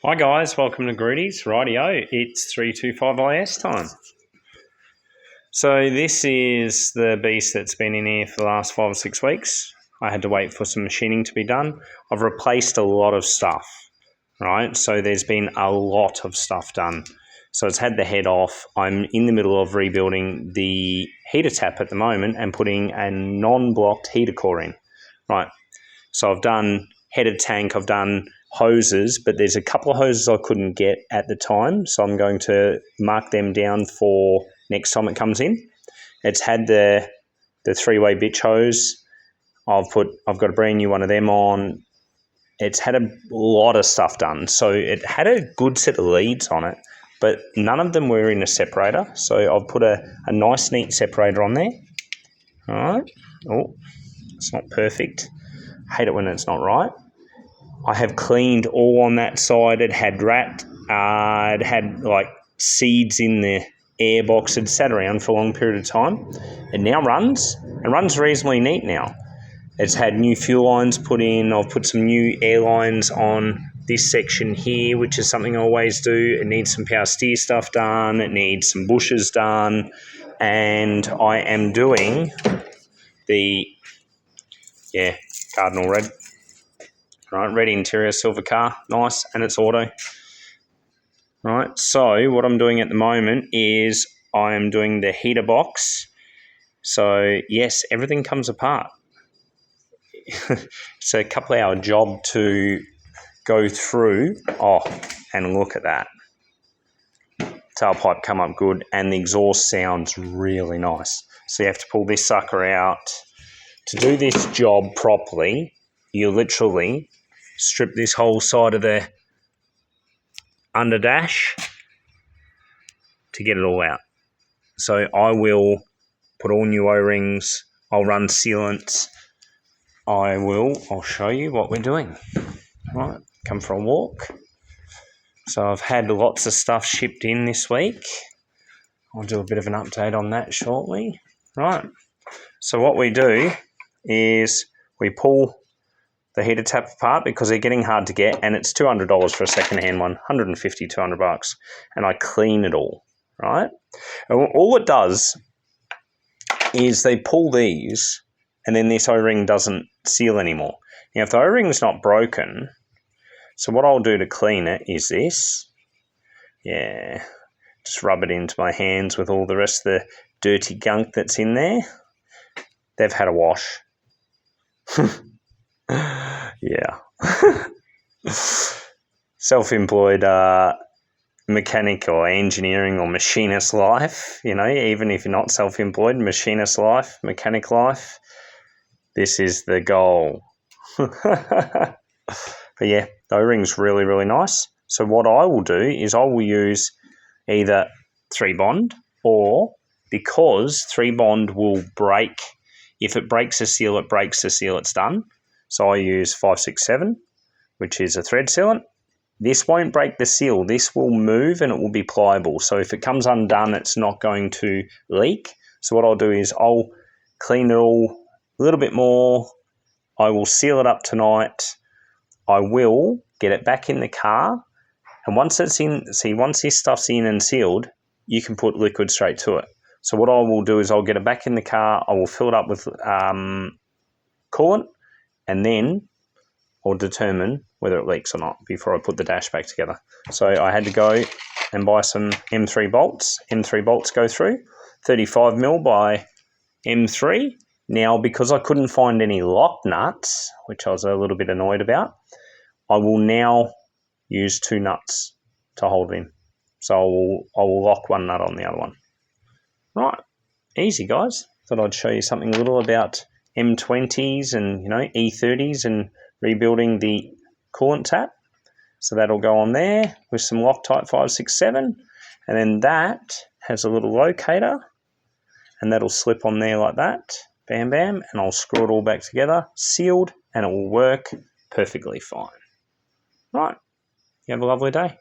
Hi guys, welcome to Grudy's. Rightio, it's 325IS time. So this is the beast that's been in here for the last 5 or 6 weeks. I had to wait for some machining to be done. I've replaced a lot of stuff, right? So there's been a lot of stuff done. So it's had the head off. I'm in the middle of rebuilding the heater tap at the moment and putting a non-blocked heater core in, right? So I've done headed tank, I've done hoses, but there's a couple of hoses I couldn't get at the time, so I'm going to mark them down for next time it comes in. It's had the 3-way bitch hose. I've got a brand new one of them on. It's had a lot of stuff done, so it had a good set of leads on it, but none of them were in a separator. So I've put a nice neat separator on there. All right. Oh, it's not perfect. I hate it when it's not right. I have cleaned all on that side. It had it had like seeds in the air box. It sat around for a long period of time. It now runs. It runs reasonably neat now. It's had new fuel lines put in. I've put some new air lines on this section here, which is something I always do. It needs some power steer stuff done. It needs some bushes done. And I am doing the, Cardinal Red. Right, red interior, silver car, nice, and it's auto. Right, so what I'm doing at the moment is I am doing the heater box. So yes, everything comes apart. It's a couple hour job to go through. Oh, and look at that. Tailpipe come up good, and the exhaust sounds really nice. So you have to pull this sucker out. To do this job properly, you literally strip this whole side of the under dash to get it all out. So I will put all new O-rings. I'll run sealants. I'll show you what we're doing. Right, come for a walk. So I've had lots of stuff shipped in this week. I'll do a bit of an update on that shortly. Right, so what we do is we pull the heater tap apart because they're getting hard to get, and it's $200 for a second-hand one, $150, $200, and I clean it all, right? And all it does is they pull these, and then this O-ring doesn't seal anymore. Now, if the O-ring's not broken, so what I'll do to clean it is this. Yeah, just rub it into my hands with all the rest of the dirty gunk that's in there. They've had a wash. Yeah. Self-employed mechanic or engineering or machinist life, even if you're not self-employed, machinist life, mechanic life, this is the goal. But yeah, the O-ring's really, really nice. So what I will do is I will use either 3-bond, or because 3-bond will break, if it breaks the seal, it breaks the seal, it's done. So I use 567, which is a thread sealant. This won't break the seal. This will move and it will be pliable. So if it comes undone, it's not going to leak. So what I'll do is I'll clean it all a little bit more. I will seal it up tonight. I will get it back in the car. And once it's in, once this stuff's in and sealed, you can put liquid straight to it. So what I will do is I'll get it back in the car. I will fill it up with coolant, and then I'll determine whether it leaks or not before I put the dash back together. So I had to go and buy some M3 bolts. M3 bolts go through, 35mm by M3. Now, because I couldn't find any lock nuts, which I was a little bit annoyed about, I will now use 2 nuts to hold it in. So I will lock one nut on the other one. Right, easy guys. Thought I'd show you something a little about M20s and E30s and rebuilding the coolant tap. So that'll go on there with some Loctite 567, and then that has a little locator, and that'll slip on there like that. Bam bam, and I'll screw it all back together, sealed, and it will work perfectly fine. Right, you have a lovely day.